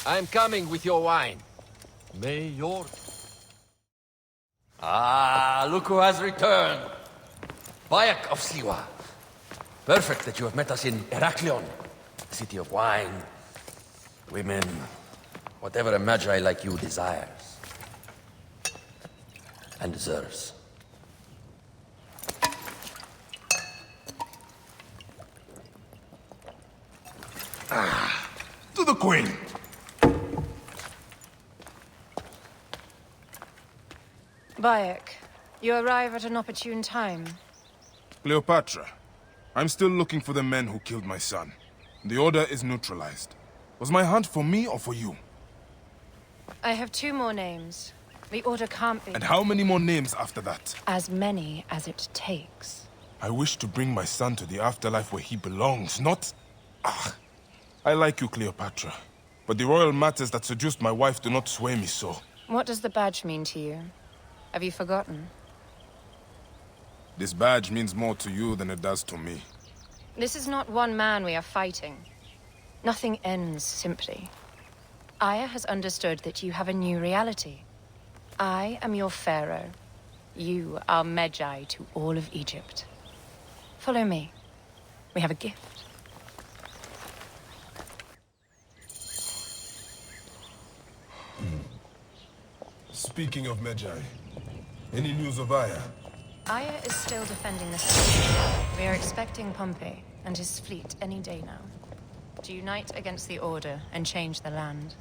I'm coming with your wine. May your... Ah, look who has returned. Bayek of Siwa. Perfect that you have met us in Heraklion, city of wine, women, whatever a magi like you desires. And deserves. To the Queen! Bayek, you arrive at an opportune time. Cleopatra, I'm still looking for the men who killed my son. The Order is neutralized. Was my hunt for me or for you? I have 2 more names. The Order can't be... And how many more names after that? As many as it takes. I wish to bring my son to the afterlife where he belongs, not... I like you, Cleopatra. But the royal matters that seduced my wife do not sway me so. What does the badge mean to you? Have you forgotten? This badge means more to you than it does to me. This is not one man we are fighting. Nothing ends simply. Aya has understood that you have a new reality. I am your pharaoh. You are Magi to all of Egypt. Follow me. We have a gift. Speaking of Magi, any news of Aya? Aya is still defending the city. We are expecting Pompey and his fleet any day now. To unite against the Order and change the land.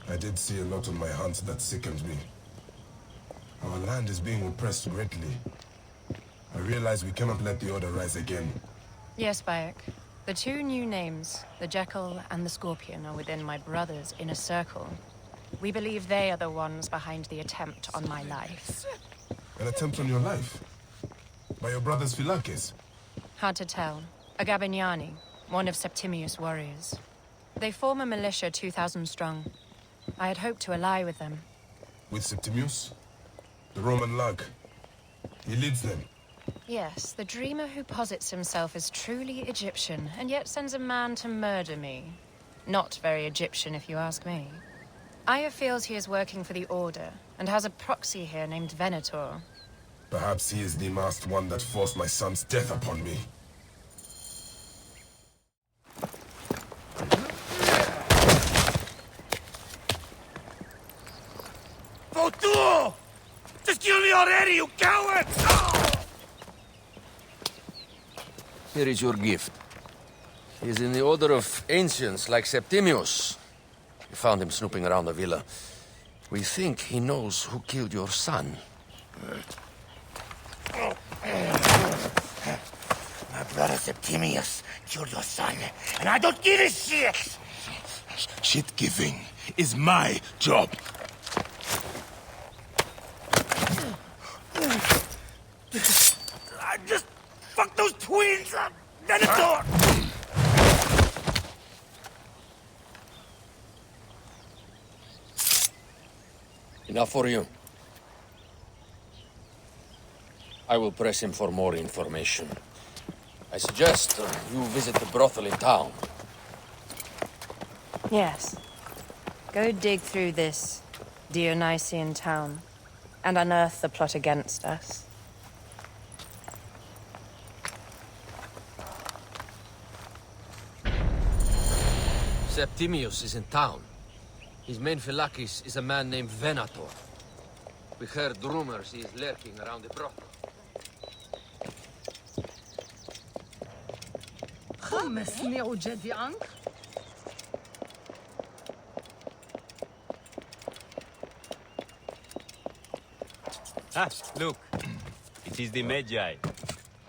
I did see a lot on my hunt that sickened me. Our land is being oppressed greatly. I realize we cannot let the Order rise again. Yes, Bayek. The 2 new names, the Jekyll and the Scorpion, are within my brother's inner circle. We believe they are the ones behind the attempt on my life. An attempt on your life? By your brother's Phylakes? Hard to tell. A Gabignani, one of Septimius' warriors. They form a militia 2,000 strong. I had hoped to ally with them. With Septimius? The Roman lug. He leads them. Yes, the dreamer who posits himself as truly Egyptian, and yet sends a man to murder me. Not very Egyptian, if you ask me. Aya feels he is working for the Order, and has a proxy here named Venator. Perhaps he is the masked one that forced my son's death upon me. Votu! Just kill me already, you coward! Oh! Here is your gift. He is in the Order of Ancients, like Septimius. We found him snooping around the villa. We think he knows who killed your son. My brother Septimius killed your son, and I don't give a shit! Shit-giving is my job. I just fucked those twins up! Venator! Enough for you. I will press him for more information. I suggest you visit the brothel in town. Yes. Go dig through this Dionysian town, and unearth the plot against us. Septimius is in town. His main Phylakes is a man named Venator. We heard rumors he is lurking around the brothel. Ah, look. It is the Magi.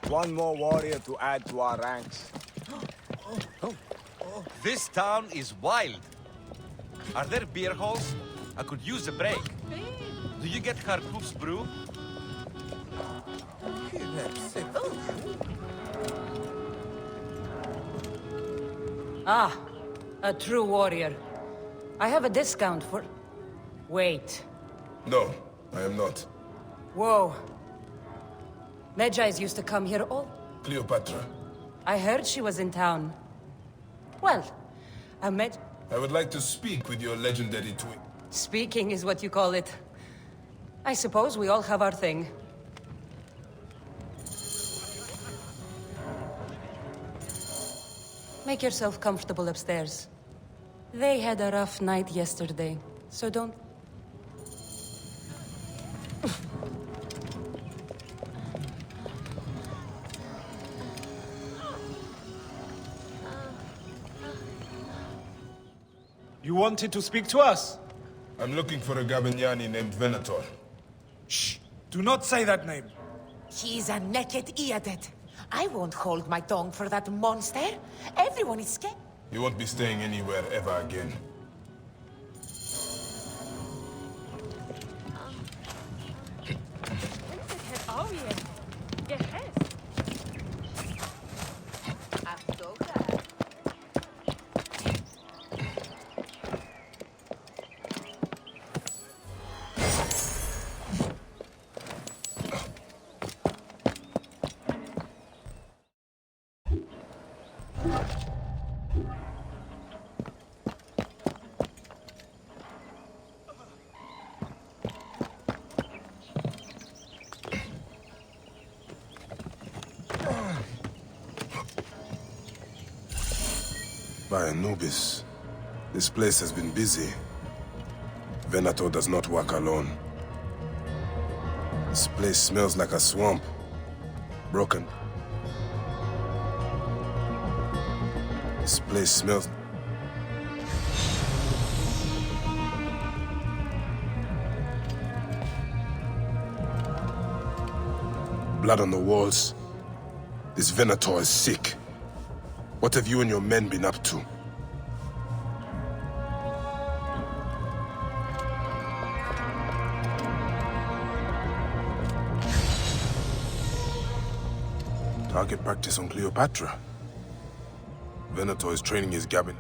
One more warrior to add to our ranks. This town is wild. Are there beer halls? I could use a break. Do you get Kharkouf's brew? Ah, a true warrior. I have a discount for... Wait. No, I am not. Whoa. Magi's used to come here all... Cleopatra. I heard she was in town. Well, a I would like to speak with your legendary twin. Speaking is what you call it. I suppose we all have our thing. Make yourself comfortable upstairs. They had a rough night yesterday, so don't... You wanted to speak to us? I'm looking for a Gabignani named Venator. Shh! Do not say that name. He's a naked idiot. I won't hold my tongue for that monster. Everyone is scared. You won't be staying anywhere ever again. By Anubis, this place has been busy. Venator does not work alone. This place smells like a swamp. Broken. This place smells... Blood on the walls. This Venator is sick. What have you and your men been up to? Target practice on Cleopatra. Venator is training his Gabin.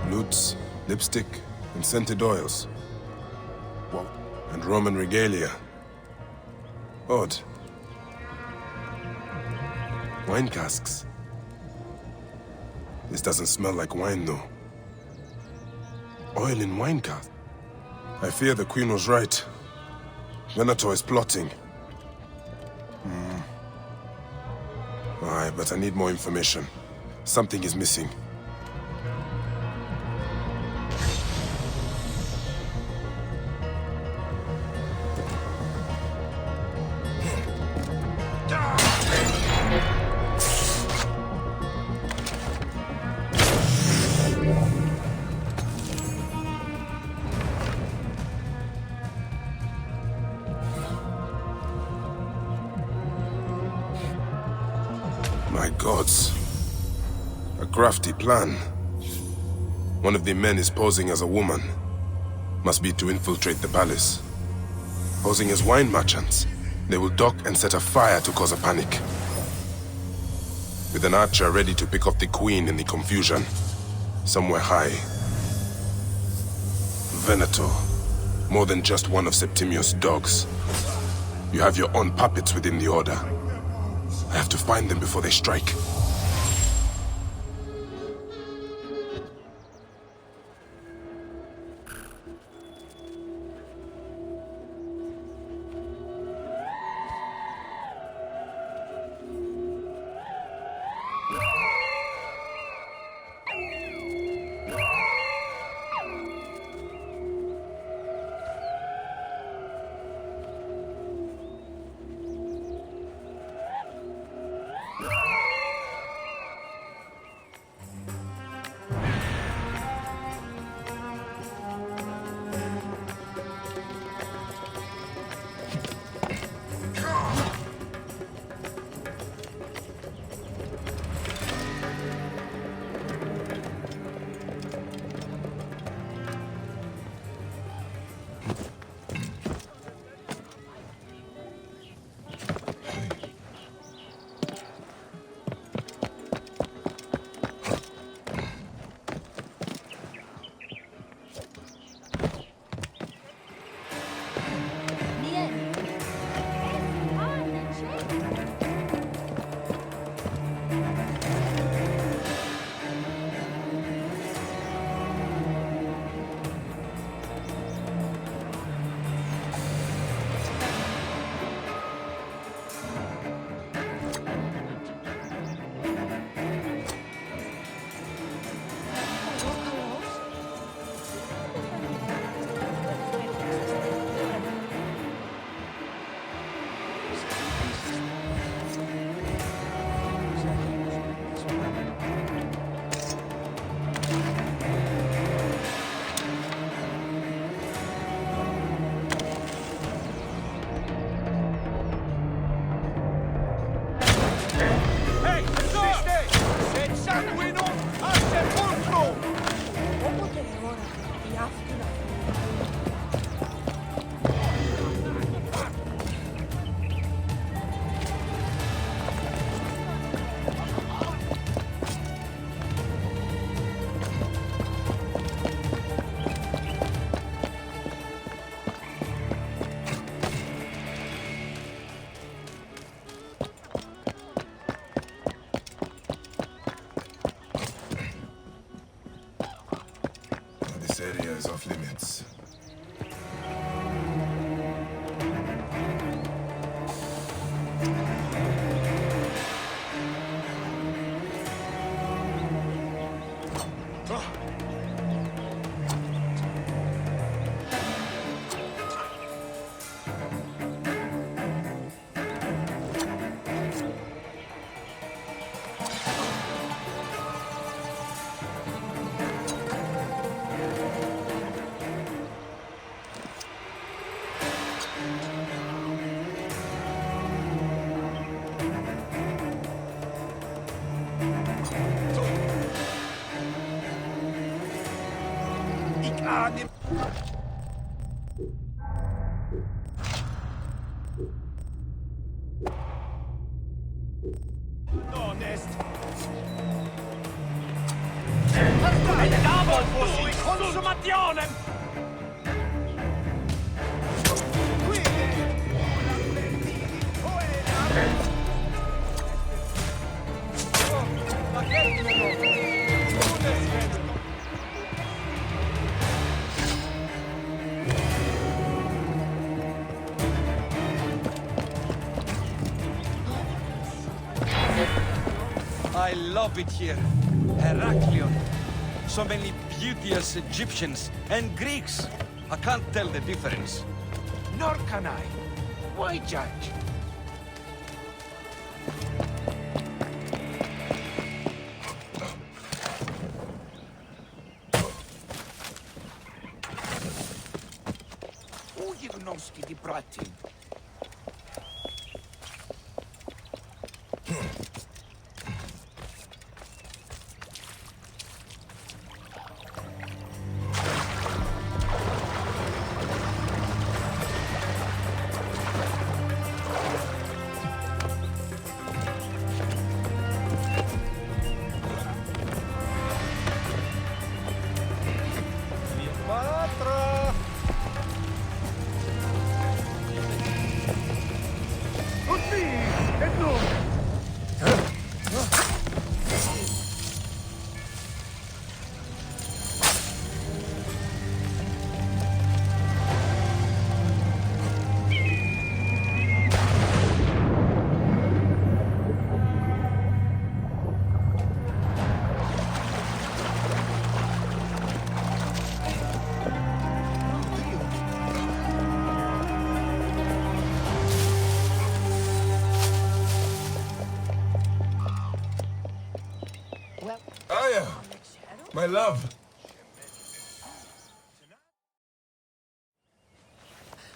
Lutes, lipstick, and scented oils. What? And Roman regalia. Odd. Wine casks. This doesn't smell like wine, though. Oil in wine cask. I fear the Queen was right. Venator is plotting. Aye, but I need more information. Something is missing. My gods. A crafty plan. One of the men is posing as a woman. Must be to infiltrate the palace. Posing as wine merchants, they will dock and set a fire to cause a panic. With an archer ready to pick off the queen in the confusion. Somewhere high. Venator. More than just one of Septimius' dogs. You have your own puppets within the Order. I have to find them before they strike. This area is off limits. I love it here. Heraklion. So many beauteous Egyptians and Greeks. I can't tell the difference. Nor can I. Why judge? Ujivnoski di brati. Aya! My love!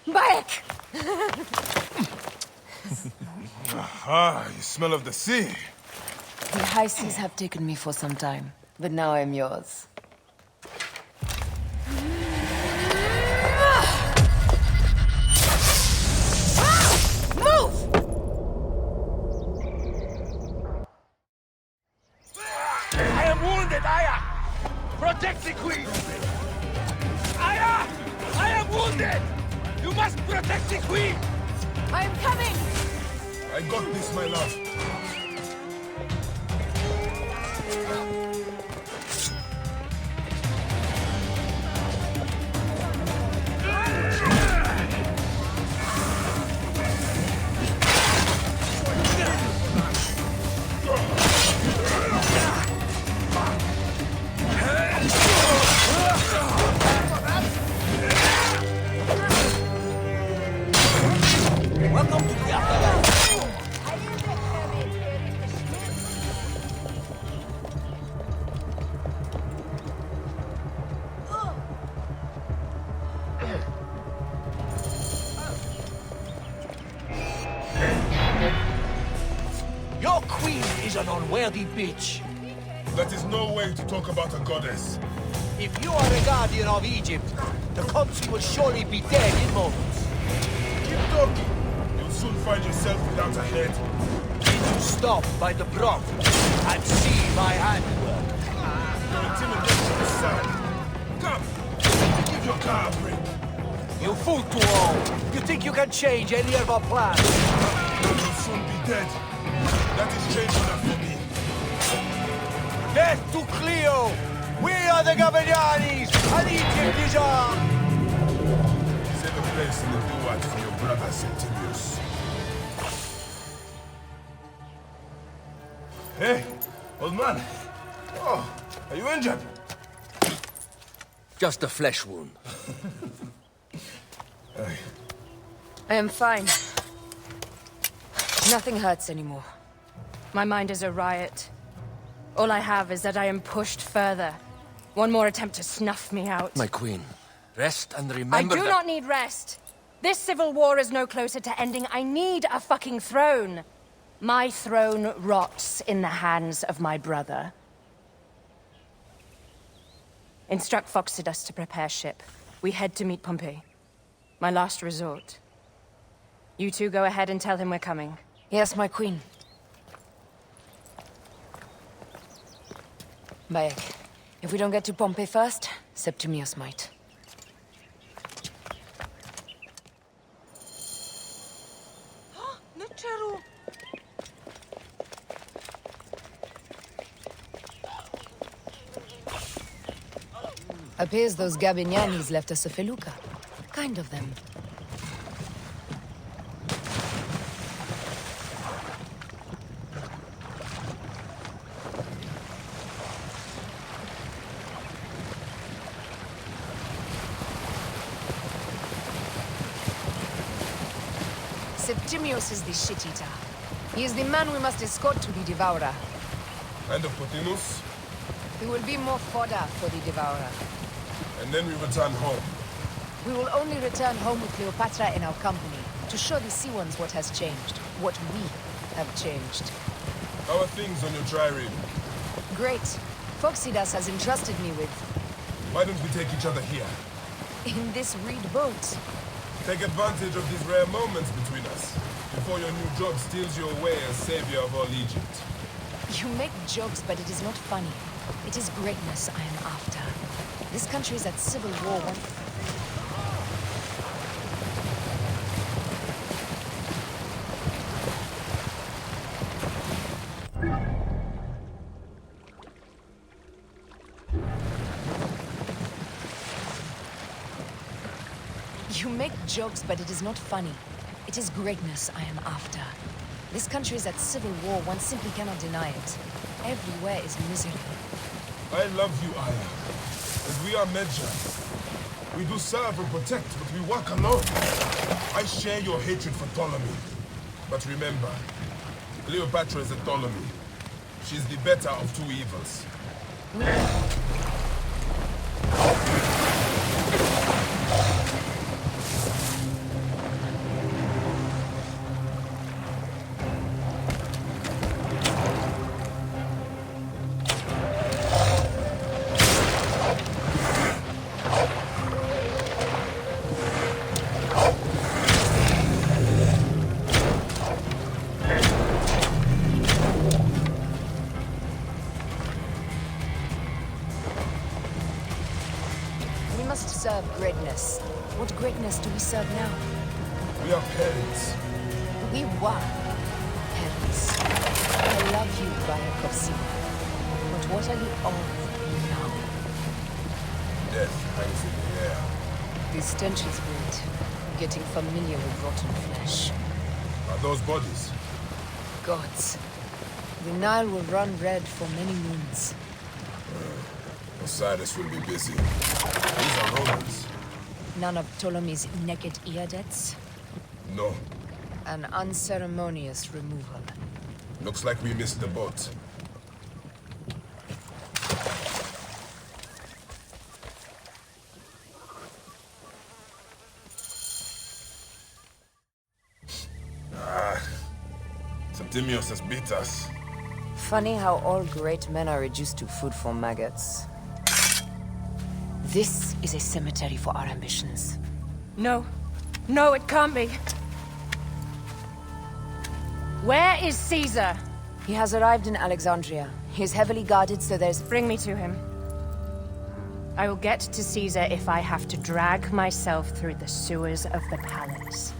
Back! You smell of the sea. The high seas have taken me for some time, but now I'm yours. Move! I am wounded, Aya! Protect the queen! Aya! I am wounded! You must protect the queen! I am coming! I got this, my love. Welcome to the afterlife! Your queen is an unworthy bitch. That is no way to talk about a goddess. If you are a guardian of Egypt, the country will surely be dead in moments. Keep talking. You'll soon find yourself without a head. Did you stop by the broth and see my handiwork? Your intimidation is sad. Come! Give your car a break. You fool to all! You think you can change any of our plans? You'll soon be dead. That is change enough for me. Death to Cleo! We are the Gavianis, and Egypt is ours! Save a place in the Duat for your brother Septimius. Hey, old man. Oh, are you injured? Just a flesh wound. I am fine. Nothing hurts anymore. My mind is a riot. All I have is that I am pushed further. One more attempt to snuff me out. My queen, rest and remember I do not need rest. This civil war is no closer to ending. I need a fucking throne. My throne rots in the hands of my brother. Instruct Foxidas to prepare ship. We head to meet Pompey. My last resort. You two go ahead and tell him we're coming. Yes, my queen. Bayek, if we don't get to Pompey first, Septimius might. Appears those Gabinianis left us a felucca. Kind of them. Septimius is the shit-eater. He is the man we must escort to the Devourer. And of Potimus? He will be more fodder for the Devourer. And then we return home. We will only return home with Cleopatra in our company, to show the Sea Ones what has changed, what we have changed. How are things on your trireme? Great. Foxidas has entrusted me with... Why don't we take each other here? in this reed boat. Take advantage of these rare moments between us, before your new job steals you away as savior of all Egypt. You make jokes, but it is not funny. It is greatness I am after. This country is at civil war. You make jokes, but it is not funny. It is greatness I am after. This country is at civil war, one simply cannot deny it. Everywhere is misery. I love you, Aya. And we are Medja. We do serve and protect, but we work alone. I share your hatred for Ptolemy. But remember, Cleopatra is a Ptolemy. She's the better of two evils. Serve greatness. What greatness do we serve now? We are parents. We were parents. I love you, Bayek. But what are you of now? Death hangs in the air. The stench is weird. Getting familiar with rotten flesh. Are those bodies? Gods. The Nile will run red for many moons. Osiris will be busy. These are Romans. None of Ptolemy's naked eardets? No. An unceremonious removal. Looks like we missed the boat. Septimius has beat us. Funny how all great men are reduced to food for maggots. This is a cemetery for our ambitions. No. No, it can't be. Where is Caesar? He has arrived in Alexandria. He is heavily guarded, so there's... Bring me to him. I will get to Caesar if I have to drag myself through the sewers of the palace.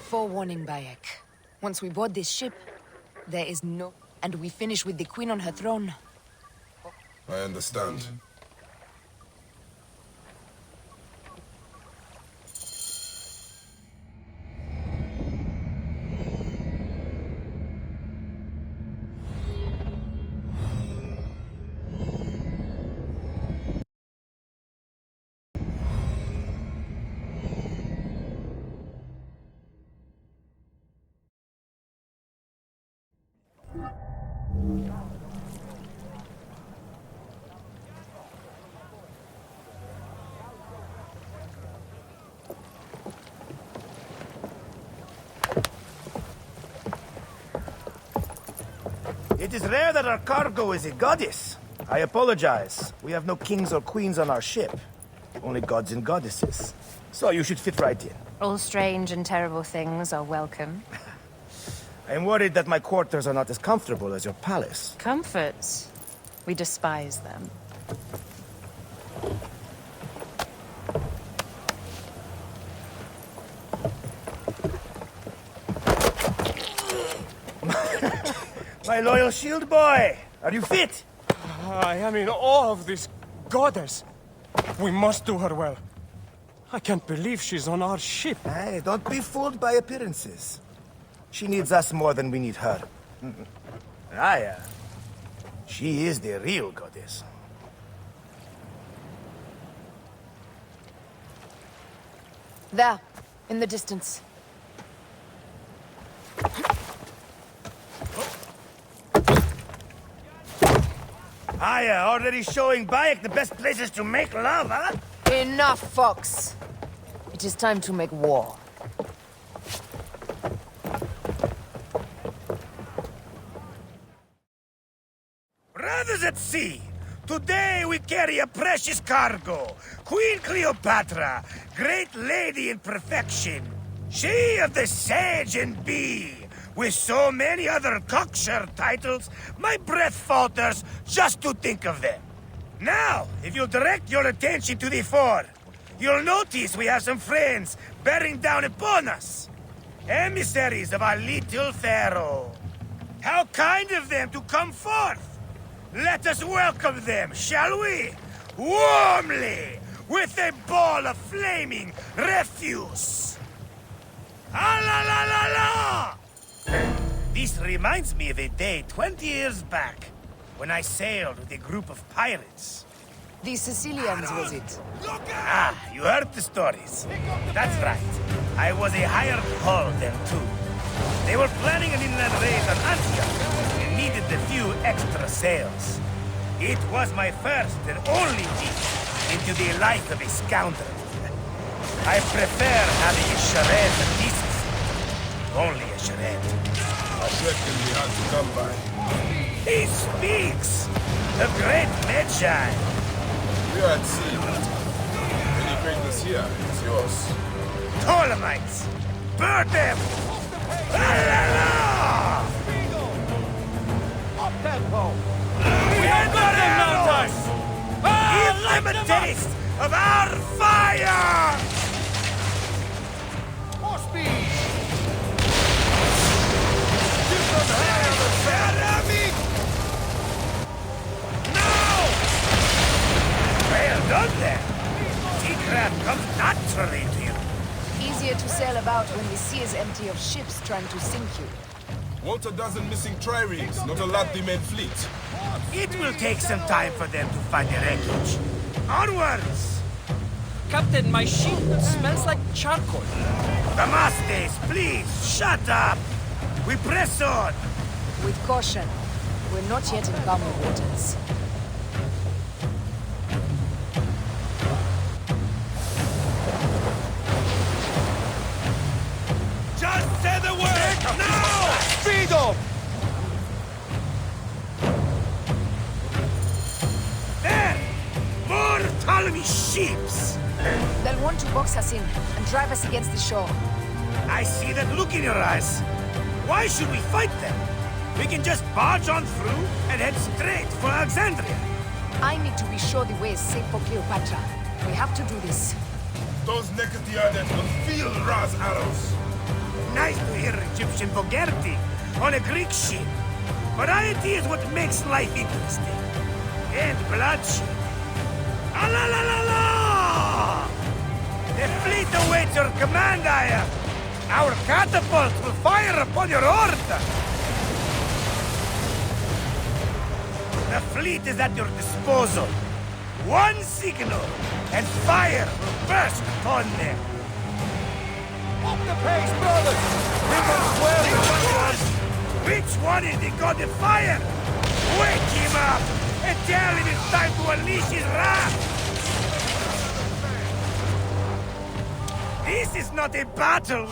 Forewarning, Bayek. Once we board this ship, there is no... And we finish with the Queen on her throne. I understand. It is rare that our cargo is a goddess. I apologize. We have no kings or queens on our ship. Only gods and goddesses. So you should fit right in. All strange and terrible things are welcome. I am worried that my quarters are not as comfortable as your palace. Comforts. We despise them. My loyal shield boy! Are you fit? I am in awe of this goddess. We must do her well. I can't believe she's on our ship. Hey, don't be fooled by appearances. She needs us more than we need her. Aya. She is the real goddess. There, in the distance. Aya, already showing Bayek the best places to make love, huh? Enough, Fox. It is time to make war. Brothers at sea, today we carry a precious cargo. Queen Cleopatra, great lady in perfection. She of the Sage and Bee. With so many other cocksure titles, my breath falters just to think of them. Now, if you'll direct your attention to the fore, you'll notice we have some friends bearing down upon us. Emissaries of our little pharaoh. How kind of them to come forth. Let us welcome them, shall we? Warmly, with a ball of flaming refuse. Ah la la la la! This reminds me of a day 20 years back, when I sailed with a group of pirates. The Sicilians, was it? Ah, you heard the stories. That's right. I was a hired hull then, too. They were planning an inland raid on Antioch and needed a few extra sails. It was my first and only leap into the life of a scoundrel. I prefer having a charade of decency. Only a charade. I reckon we had to come by. He speaks! The great Magi! We are at sea. Any greatness here is yours. Ptolemaics! Burn them! La la la! Up tempo! We have got them, Give them a taste of our fire! More speed! No! Well done there! Seacraft comes naturally to you. Easier to sail about when the sea is empty of ships trying to sink you. Want a dozen missing triremes, not a lot the main fleet. It will take some time for them to find the wreckage. Onwards! Captain, my ship smells like charcoal. Damastes, please, shut up! We press on! With caution. We're not yet in calmer waters. Just say the word! Now! Speed up! There! Ptolemaic ships! They'll want to box us in and drive us against the shore. I see that look in your eyes. Why should we fight them? We can just barge on through and head straight for Alexandria. I need to be sure the way is safe for Cleopatra. We have to do this. Those Necatiades will feel Ra's arrows. Nice to hear Egyptian vulgarity on a Greek ship. Variety is what makes life interesting. And bloodshed. Ah la la la la! The fleet awaits your command, Aya. Our catapults will fire upon your order. The fleet is at your disposal. One signal, and fire will burst upon them. Up the pace, brothers! We must well the Which one is the god of fire? Wake him up and tell him it's time to unleash his wrath! This is not a battle!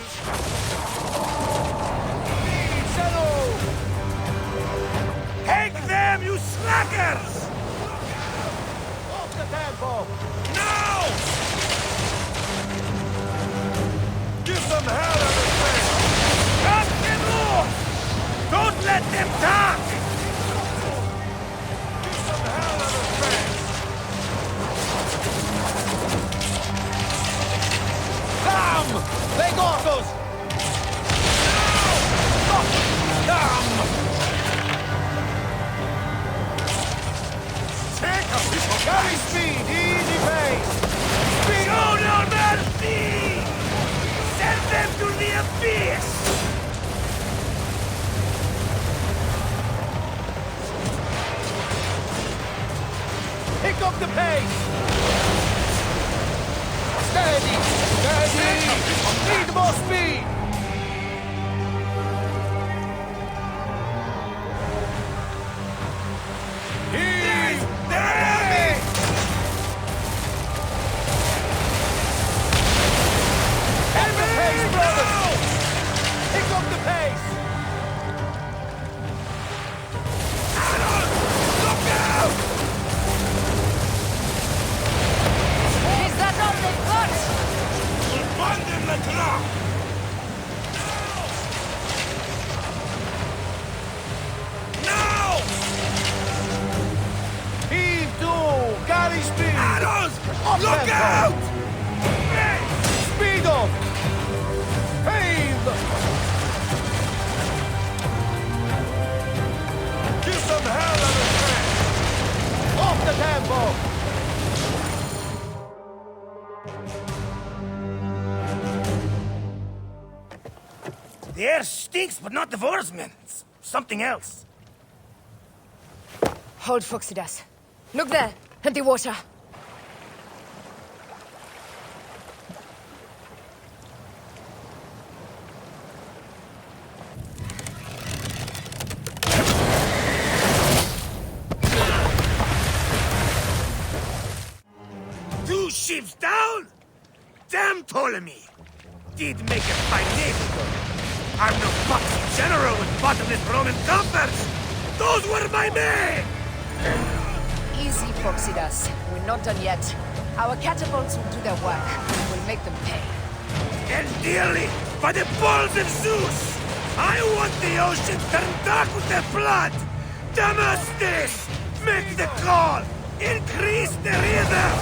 Take them, you slackers! Off the tempo! Now! Give them hell of a thing! Cut them off! Don't let them talk! Give them hell of a thing! Come! They got us! Come! Take us! Carry speed! Easy pace! Speed! Show no mercy! Send them to the abyss! Pick up the pace! Steady! Steady! Need more speed! He's there! Pick the pace, brothers! Pick up the pace! Look out! Is that all they've got? Abandon the clock! Now! Heave to! Carry speed! Arrows! Up Look tempo. out! Speed up! Heave! Give some hell of a track! Off the tempo! The air stinks, but not the Vorsman. It's something else. Hold Phoxidas. Look there, at the water. Two ships down? Damn Ptolemy! Did make a fine navy, though. I'm no foxy general with bottomless Roman coffers! Those were my men! Easy, Phoxidas. We're not done yet. Our catapults will do their work. We'll make them pay. And dearly, by the balls of Zeus! I want the ocean turned dark with their blood! Damascus! Make the call! Increase the rhythm!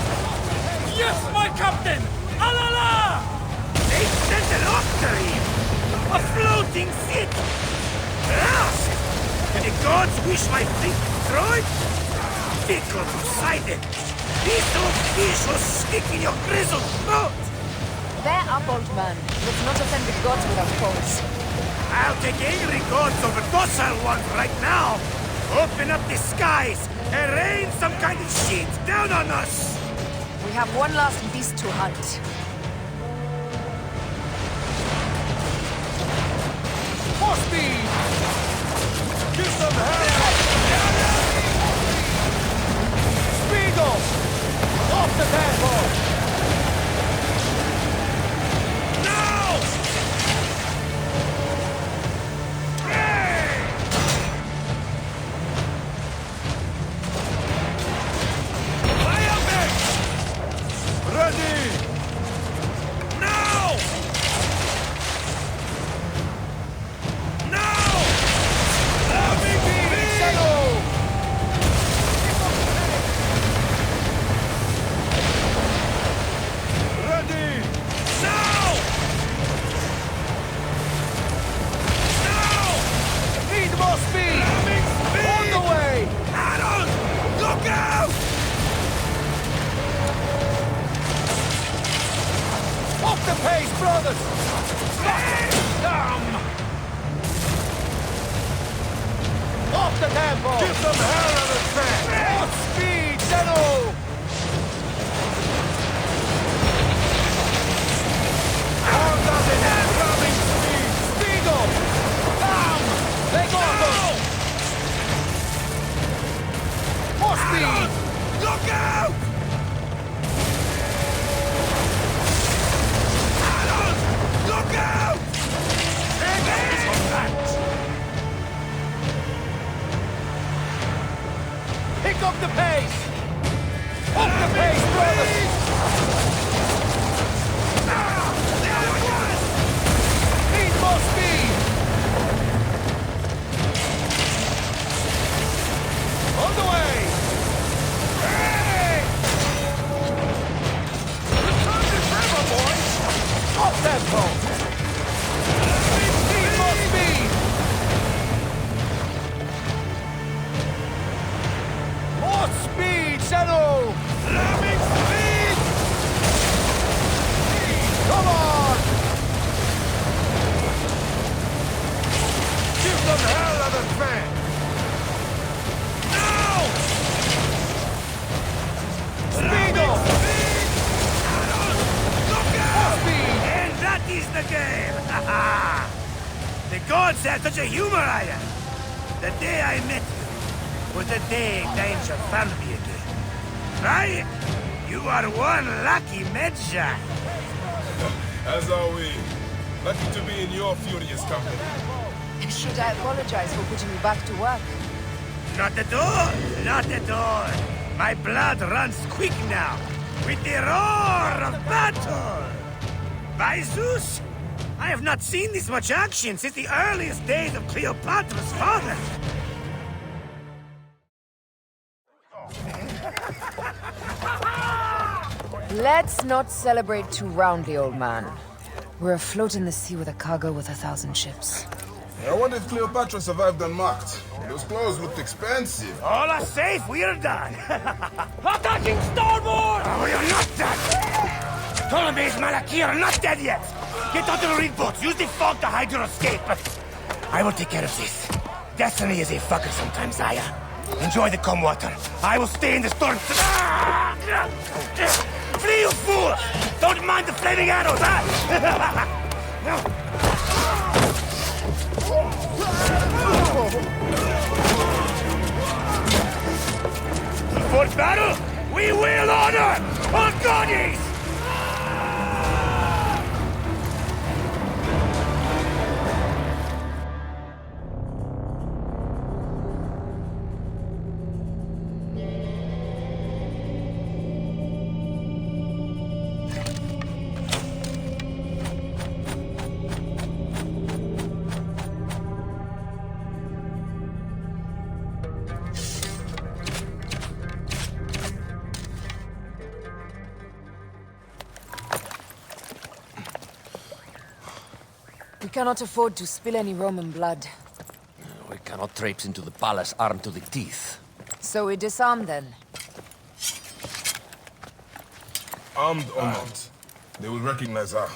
Yes, my captain! Alala! They sent an octave! A floating city! Ask! Do the gods wish my fleet destroyed? Fickle Poseidon! This old fish will stick in your grizzled throat! Bear up, old man. Let's not offend the gods with our foes. I'll take angry gods over docile ones right now! Open up the skies and rain some kind of shit down on us! We have one last beast to hunt. For speed! Give some hell! Speed up! Off the tempo! Now! Fire back! pace, brothers! Damn! Off the tempo! Give them hell of a track! More speed, Zeno! How does it have coming speed? Speed up! Bam! They got us! More speed! Look out! Look out! Pick up the pace! Up the pace, brothers! Need more speed! On the way! Hey! Return to Trevor, boys! Up tempo! Need more speed! More speed, Shadow! Ramming speed! Come on! Give them hell of a fan! Now! Speed off! Look out! Speed! And that is the game! The gods have such a humor, I am. The day I met you was the day danger found me again. Right? You are one lucky medshot. As are we. Lucky to be in your furious company. Should I apologize for putting you back to work? Not at all! Not at all! My blood runs quick now, with the roar of battle! By Zeus! I have not seen this much action since the earliest days of Cleopatra's father! Let's not celebrate too roundly, old man. We're afloat in the sea with a cargo with 1,000 ships. I wonder if Cleopatra survived unmarked. Those clothes looked expensive. All are safe, we're done! Attacking starboard! Oh, you're not dead! Ptolemai's Malaki are not dead yet! Get onto the rig boats, use the fog to hide your escape, but I will take care of this. Destiny is a fucker sometimes, Aya. Enjoy the calm water. I will stay in the storm. Flee, you fools! Don't mind the flaming arrows, huh? For battle, we will honor our goddess! We cannot afford to spill any Roman blood. We cannot traipse into the palace armed to the teeth. So we disarm then. Armed or not, they will recognize her.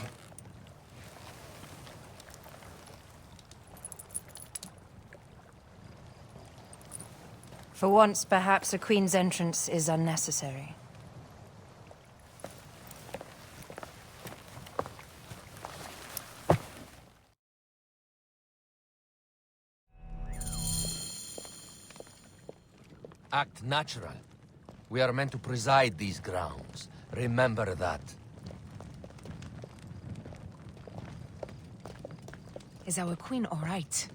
For once, perhaps a queen's entrance is unnecessary. Act natural. We are meant to preside these grounds. Remember that. Is our queen all right?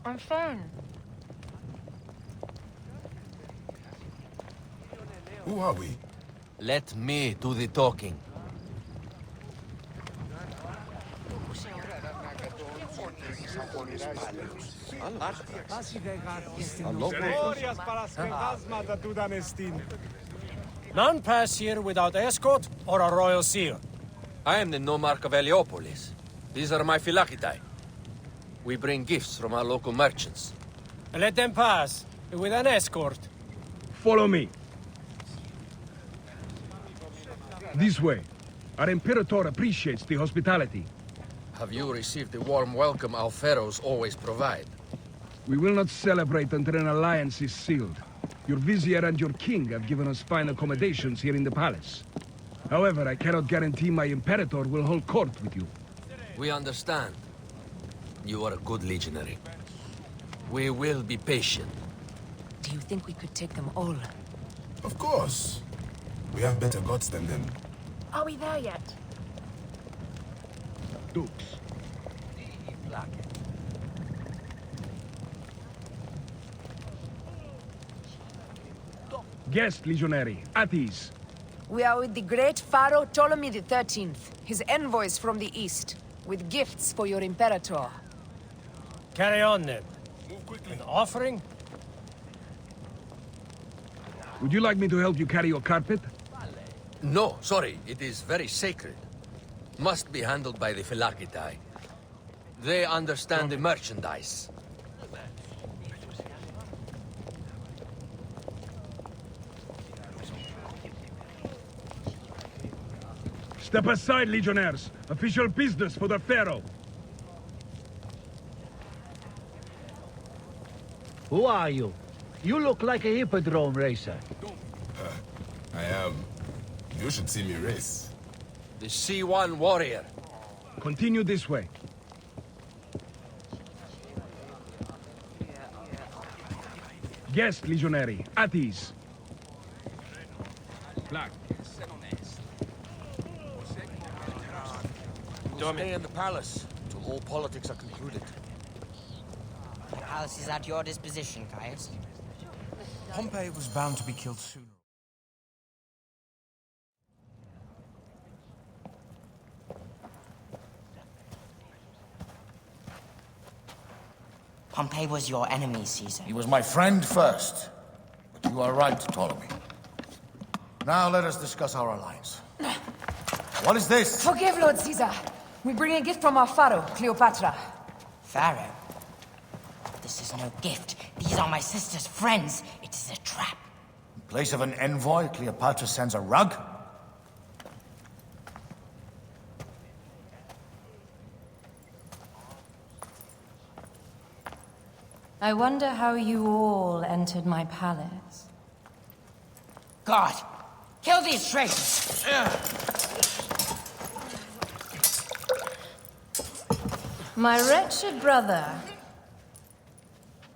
I'm fine. Who are we? Let me do the talking. None pass here without escort or a royal seal. I am the nomarch of Heliopolis. These are my phylakitae. We bring gifts from our local merchants. Let them pass, with an escort. Follow me. This way. Our Imperator appreciates the hospitality. Have you received the warm welcome our pharaohs always provide? We will not celebrate until an alliance is sealed. Your vizier and your king have given us fine accommodations here in the palace. However, I cannot guarantee my Imperator will hold court with you. We understand. You are a good legionary. We will be patient. Do you think we could take them all? Of course. We have better gods than them. Are we there yet? Dukes. Guest, legionary. At ease. We are with the great Pharaoh Ptolemy XIII, his envoys from the east, with gifts for your Imperator. Carry on, then. Move quickly. An offering? Would you like me to help you carry your carpet? No, sorry. It is very sacred. Must be handled by the Phylakitai. They understand the merchandise. Step aside, legionnaires. Official business for the Pharaoh. Who are you? You look like a hippodrome racer. I am. You should see me race. The C1 warrior. Continue this way. Guest, legionary. At ease. Black. Stay in the palace till all politics are concluded. The palace is at your disposition, Caius. Pompey was bound to be killed sooner. Pompey was your enemy, Caesar. He was my friend first. But you are right, Ptolemy. Now let us discuss our alliance. What is this? Forgive, Lord Caesar. We bring a gift from our Pharaoh, Cleopatra. Pharaoh? This is no gift. These are my sister's friends. It is a trap. In place of an envoy, Cleopatra sends a rug? I wonder how you all entered my palace. God! Kill these traitors! My wretched brother.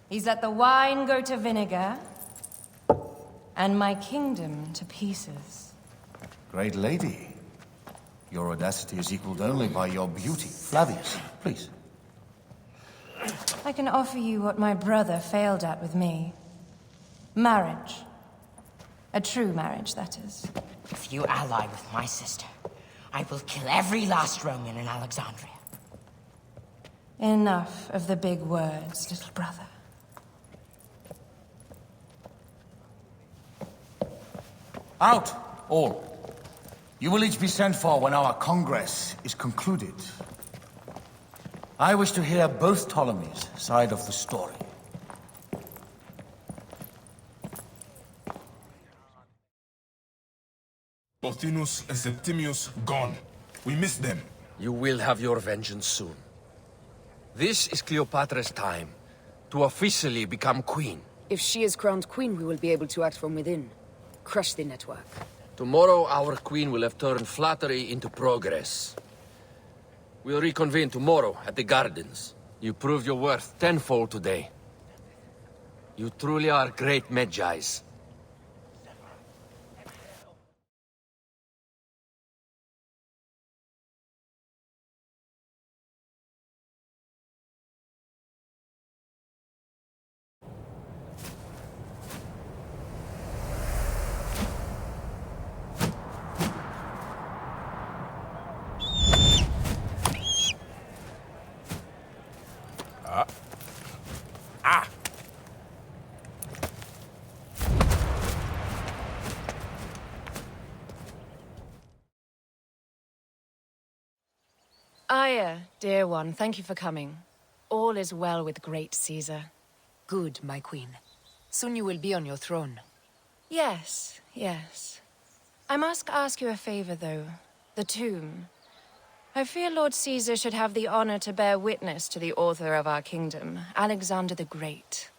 He's let the wine go to vinegar, and my kingdom to pieces. Great lady. Your audacity is equaled only by your beauty. Flavius, please. I can offer you what my brother failed at with me. Marriage. A true marriage, that is. If you ally with my sister, I will kill every last Roman in Alexandria. Enough of the big words, little brother. Out, all. You will each be sent for when our congress is concluded. I wish to hear both Ptolemy's side of the story. Pothinus and Septimius gone. We missed them. You will have your vengeance soon. This is Cleopatra's time to officially become queen. If she is crowned queen, we will be able to act from within. Crush the network. Tomorrow, our queen will have turned flattery into progress. We'll reconvene tomorrow at the gardens. You proved your worth tenfold today. You truly are great Magi's. Aya, dear one, thank you for coming. All is well with great Caesar. Good, my queen. Soon you will be on your throne. Yes, yes. I must ask you a favor, though. The tomb. I fear Lord Caesar should have the honor to bear witness to the author of our kingdom, Alexander the Great.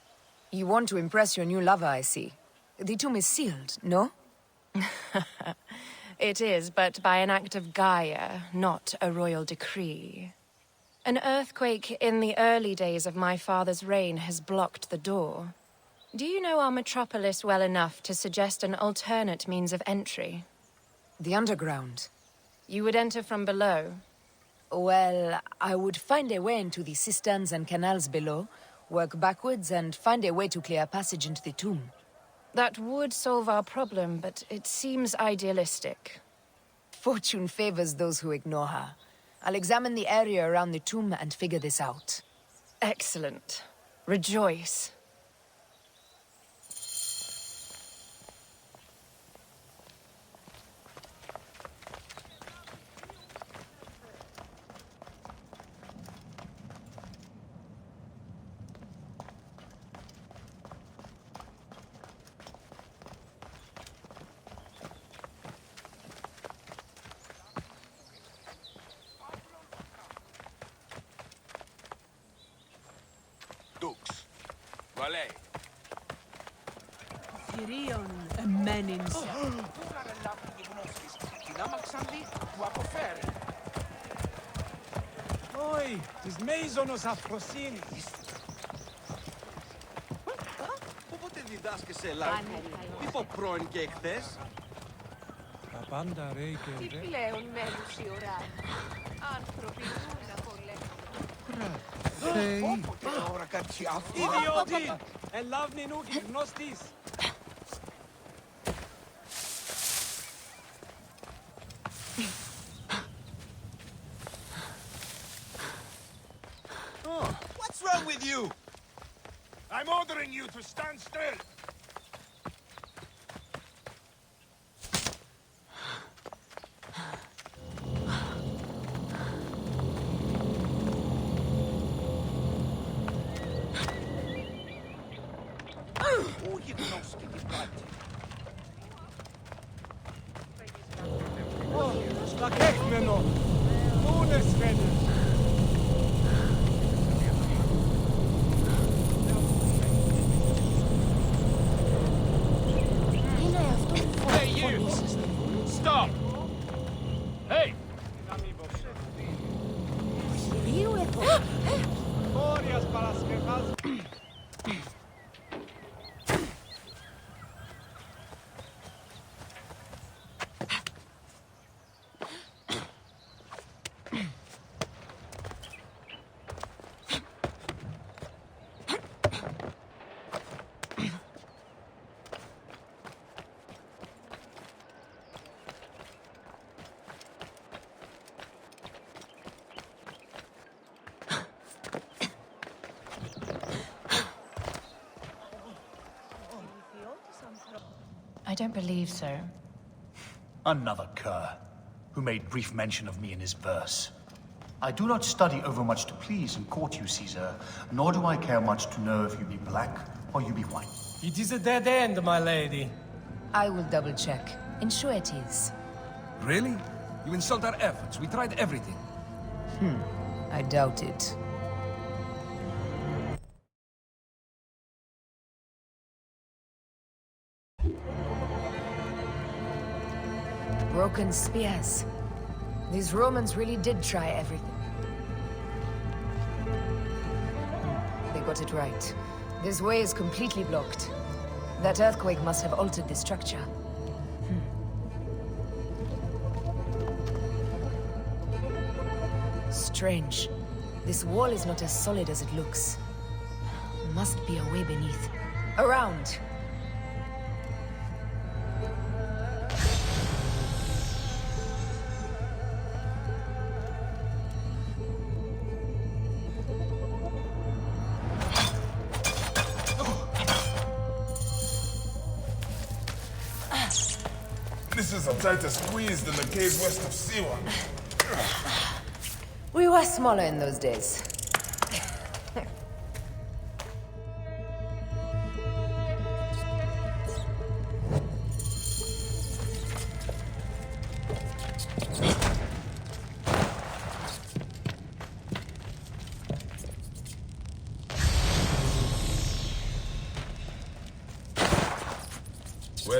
You want to impress your new lover, I see. The tomb is sealed, no? It is, but by an act of Gaia, not a royal decree. An earthquake in the early days of my father's reign has blocked the door. Do you know our metropolis well enough to suggest an alternate means of entry? The underground. You would enter from below? Well, I would find a way into the cisterns and canals below, work backwards, and find a way to clear a passage into the tomb. That would solve our problem, but it seems idealistic. Fortune favors those who ignore her. I'll examine the area around the tomb and figure this out. Excellent. Rejoice. Dux. Valet. Tyrion, a man in... Oi, τις μέιζονος αφροσύνης. Όποτε διδάσκεσαι Ελλάδα, μήπω πρώην και εχθές. Τα πάντα ρέει και Τι πλέον μέλους η ώρα. Άνθρωποι ζουν να πολέμουν. Όποτε ώρα κάτι αυτό. Ιδιώτη! Ελάβνη νου γυμνώστης! What's wrong with you? I'm ordering you to stand still. Στα κέχμενο! Νούνες φαίνες! Hey, you! Stop! Hey! Όριας Παρασκευάς! I don't believe so. Another cur, who made brief mention of me in his verse. I do not study overmuch to please and court you, Caesar, nor do I care much to know if you be black or you be white. It is a dead end, my lady. I will double-check. Ensure it is. Really? You insult our efforts. We tried everything. I doubt it. Broken spears. These Romans really did try everything. They got it right. This way is completely blocked. That earthquake must have altered the structure. Strange. This wall is not as solid as it looks. Must be a way beneath. Around! This is a tighter squeeze than the caves west of Siwa. We were smaller in those days.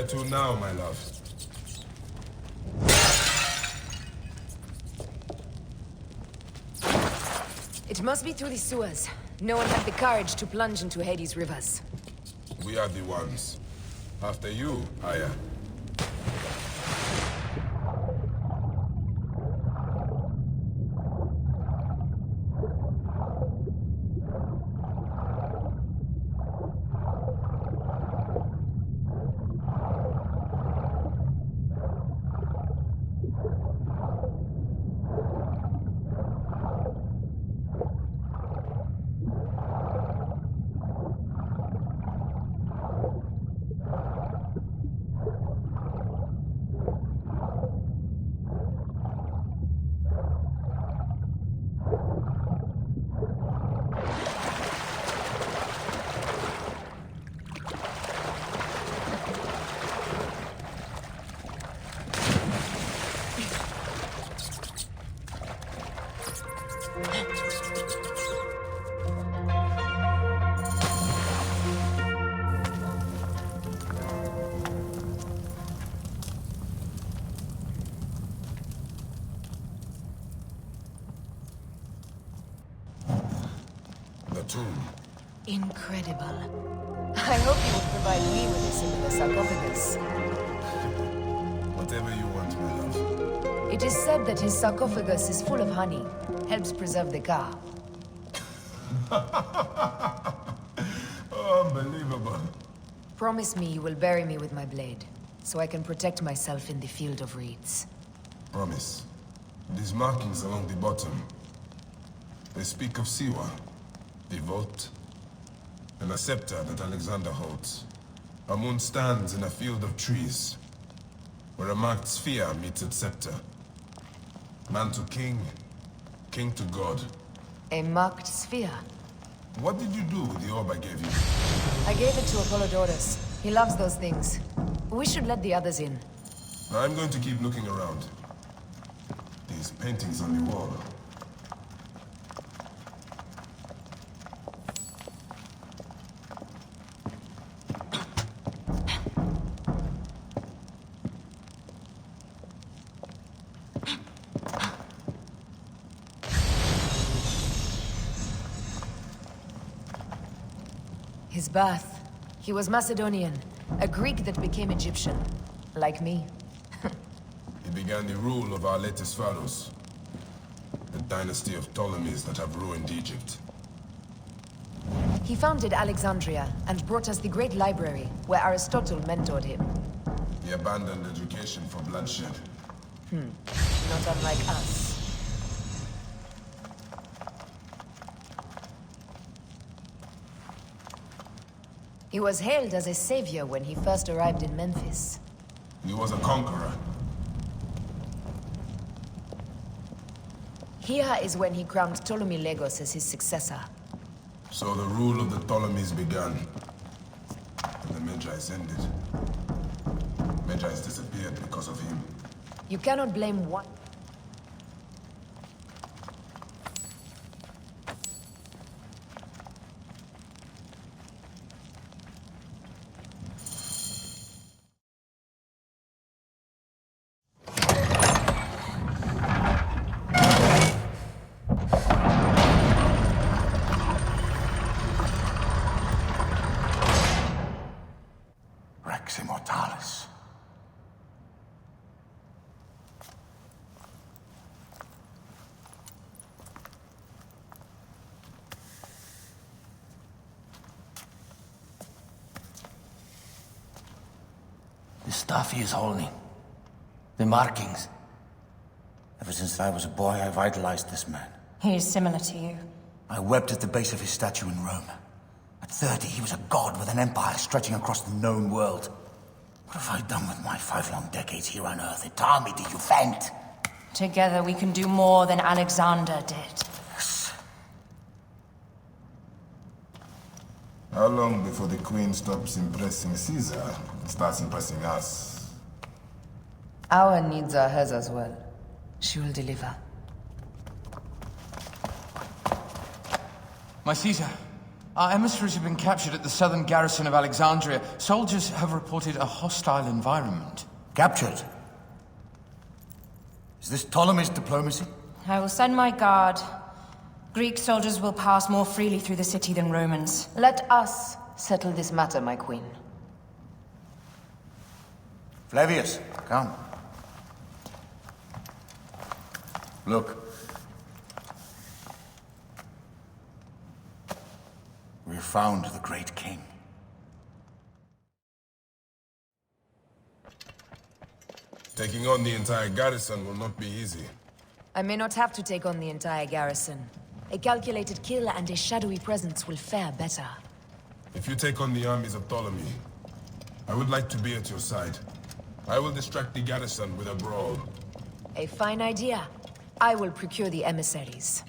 Where to now, my love? It must be through the sewers. No one had the courage to plunge into Hades' rivers. We are the ones. After you, Aya. The tomb. Incredible. I hope you will provide me with a similar sarcophagus. Whatever you want, my love. It is said that his sarcophagus is full of honey. Helps preserve the car. Unbelievable. Promise me you will bury me with my blade, so I can protect myself in the field of reeds. Promise. These markings along the bottom, they speak of Siwa, the vault, and a scepter that Alexander holds. A moon stands in a field of trees, where a marked sphere meets its scepter. Man to king, king to god. A marked sphere? What did you do with the orb I gave you? I gave it to Apollodorus. He loves those things. We should let the others in. I'm going to keep looking around. These paintings on the wall. His birth. He was Macedonian, a Greek that became Egyptian. Like me. He began the rule of our latest pharaohs. The dynasty of Ptolemies that have ruined Egypt. He founded Alexandria and brought us the great library, where Aristotle mentored him. He abandoned education for bloodshed. Not unlike us. He was hailed as a savior when he first arrived in Memphis. He was a conqueror. Here is when he crowned Ptolemy as his successor. So the rule of the Ptolemies began. And the Magi's ended. Magi's disappeared because of him. You cannot blame one. Immortalis. The stuff he is holding. The markings. Ever since I was a boy, I've idolized this man. He is similar to you. I wept at the base of his statue in Rome. At 30, he was a god with an empire stretching across the known world. What have I done with my 5 long decades here on Earth? It army did you vent? Together we can do more than Alexander did. Yes. How long before the Queen stops impressing Caesar and starts impressing us? Our needs are hers as well. She will deliver. My Caesar, Our emissaries have been captured at the southern garrison of Alexandria. Soldiers have reported a hostile environment. Captured? Is this Ptolemy's diplomacy? I will send my guard. Greek soldiers will pass more freely through the city than Romans. Let us settle this matter, my queen. Flavius, come. Look. We have found the great king. Taking on the entire garrison will not be easy. I may not have to take on the entire garrison. A calculated kill and a shadowy presence will fare better. If you take on the armies of Ptolemy, I would like to be at your side. I will distract the garrison with a brawl. A fine idea. I will procure the emissaries.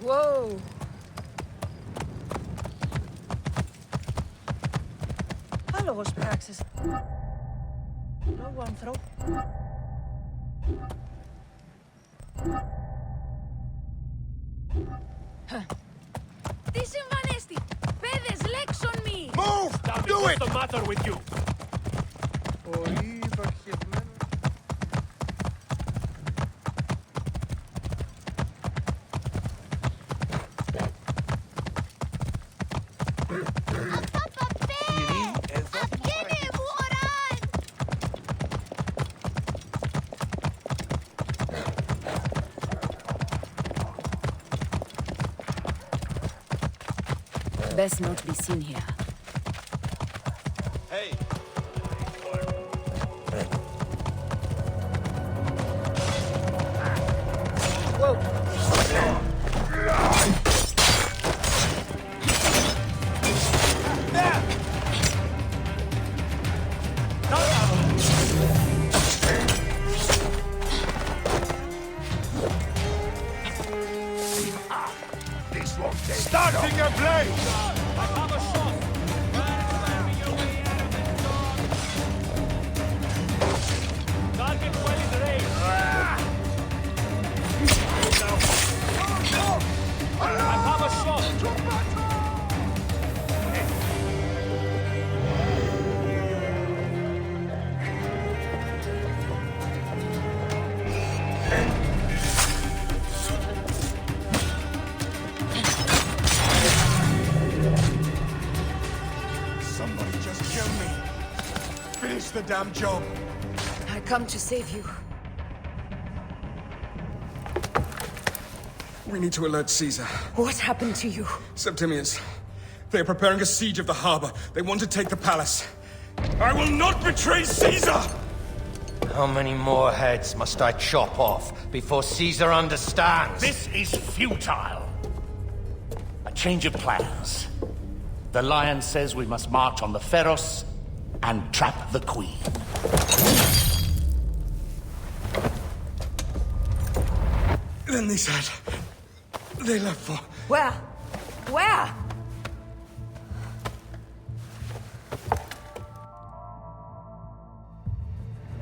Whoa! Hallo, Spraxis. No one throw. Τι συμβανέστη! Παιδες, λέξον μη! Move! Do it! What's the matter with you? Best not be seen here. Hey! Starting a blaze! Target well in range. I have a shot. Somebody just kill me. Finish the damn job. I come to save you. We need to alert Caesar. What happened to you? Septimius. They are preparing a siege of the harbor. They want to take the palace. I will not betray Caesar! How many more heads must I chop off before Caesar understands? This is futile. A change of plans. The Lion says we must march on the Pharos and trap the Queen. Then they said... they left for... Where? Where?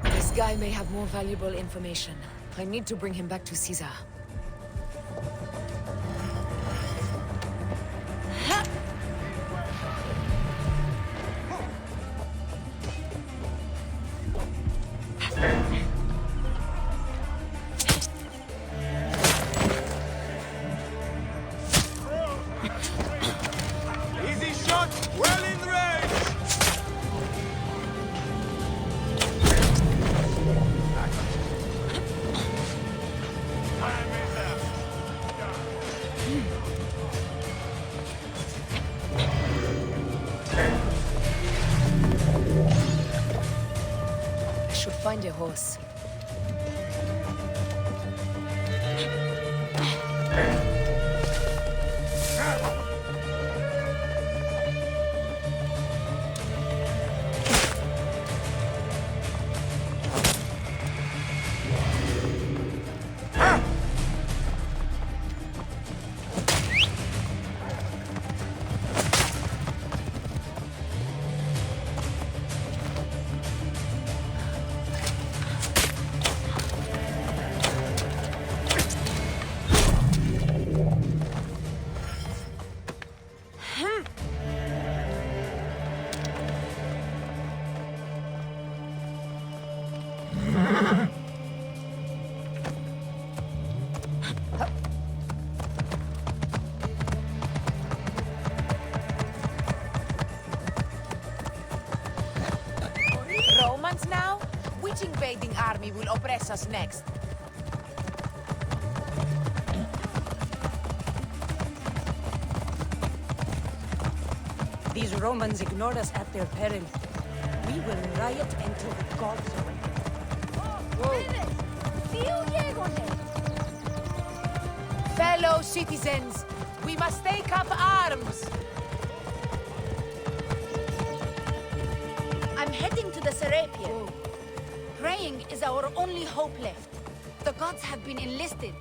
This guy may have more valuable information. I need to bring him back to Caesar. Easy shot, well in range! I should find a horse. invading army will oppress us next. These Romans ignore us at their peril. We will riot until the gods awake. Fellow citizens, we must take up arms! I'm heading to the Serapeum. Praying is our only hope left. The gods have been enlisted.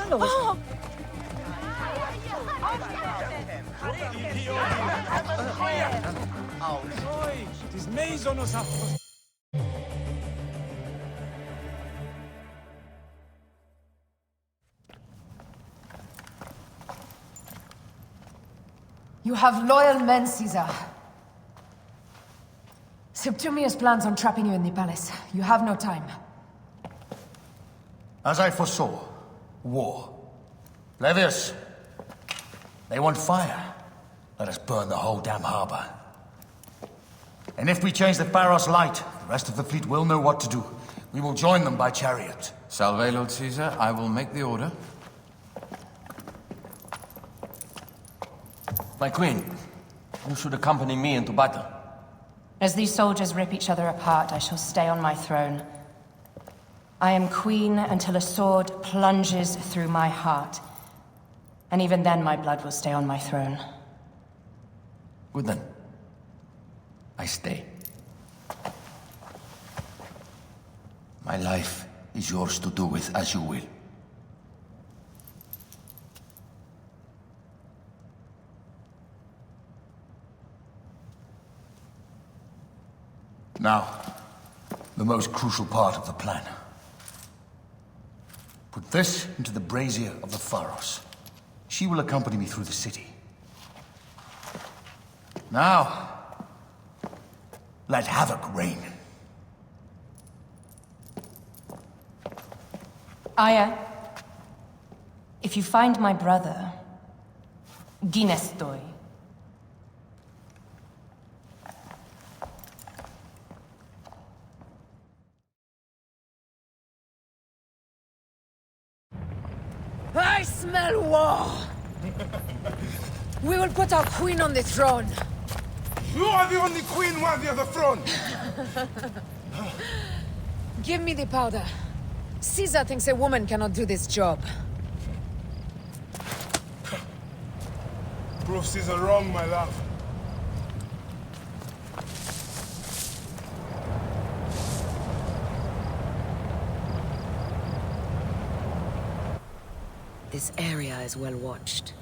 Oh! This maison us up. You have loyal men, Caesar. Septimius plans on trapping you in the palace. You have no time. As I foresaw, war. Levius, they want fire. Let us burn the whole damn harbor. And if we change the Pharos light, the rest of the fleet will know what to do. We will join them by chariot. Salve, Lord Caesar. I will make the order. My queen, you should accompany me into battle. As these soldiers rip each other apart, I shall stay on my throne. I am queen until a sword plunges through my heart. And even then my blood will stay on my throne. Good then. I stay. My life is yours to do with as you will. Now, the most crucial part of the plan. Put this into the brazier of the Pharos. She will accompany me through the city. Now, let havoc reign. Aya, if you find my brother, Ginestoi. I smell war! We will put our queen on the throne. You are the only queen worthy of the throne! Give me the powder. Caesar thinks a woman cannot do this job. Prove Caesar wrong, my love. This area is well watched.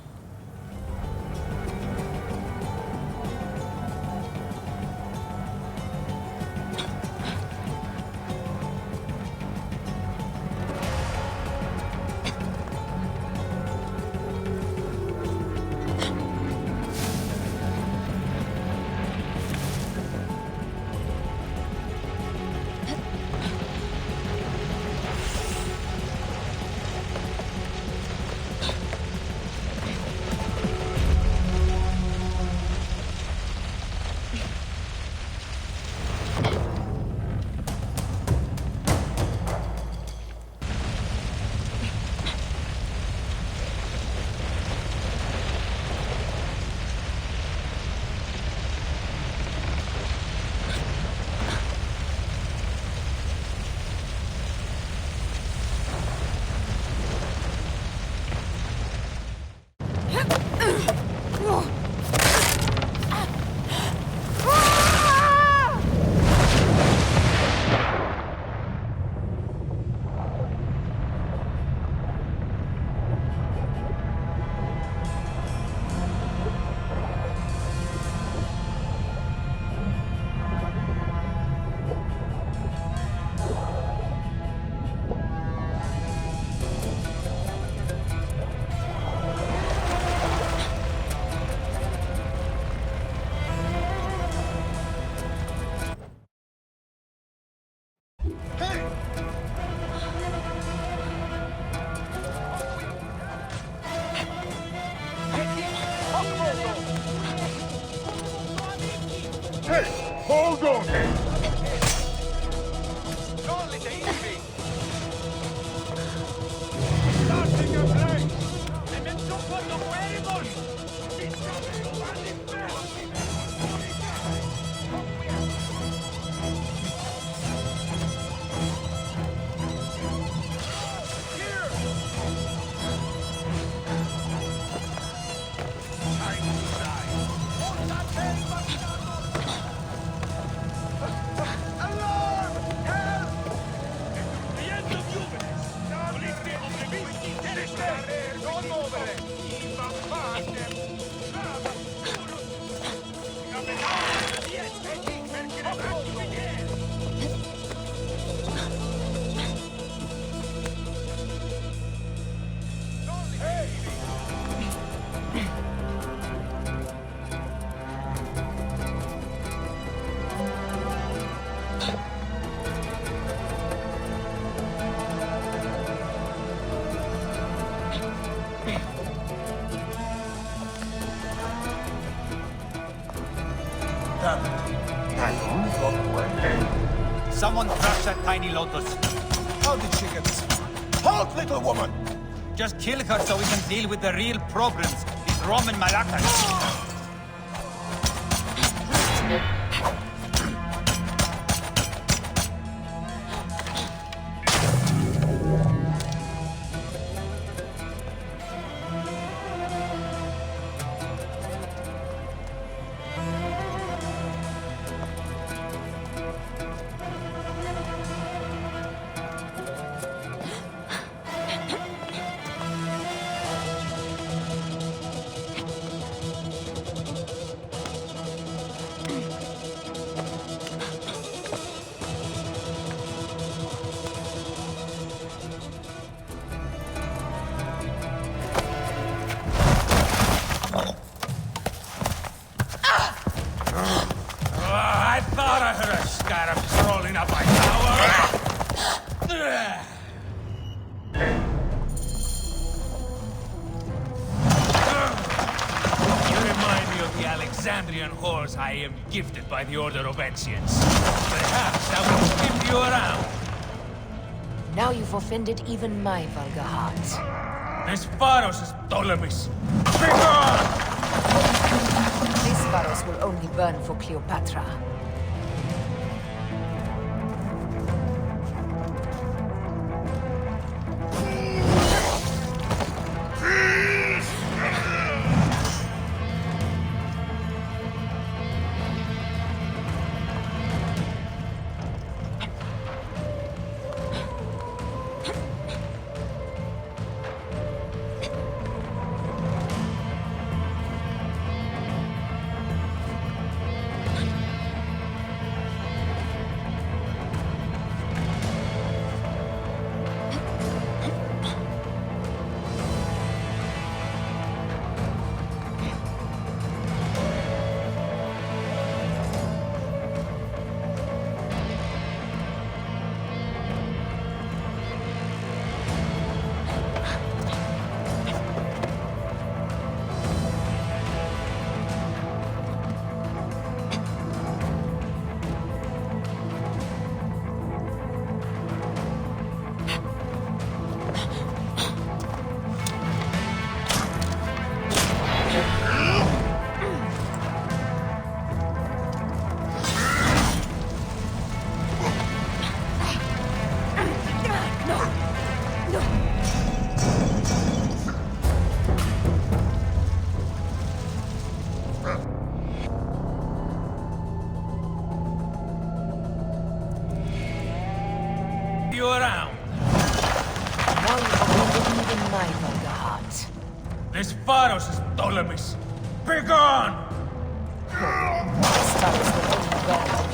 Someone crush that tiny lotus. How did she get this far? Halt, little woman! Just kill her so we can deal with the real problems. These Roman Malakas. I thought I heard a scarab crawling up my tower. You remind me of the Alexandrian whores I am gifted by the Order of Assassins. Perhaps I will flip you around. Now you've offended even my vulgar heart. This Pharos is Ptolemaic. Begone! This Pharos will only burn for Cleopatra. You around. Now you've offended even my vulgar heart. This Pharos is Ptolemaic. Begone! This Pharos will only burn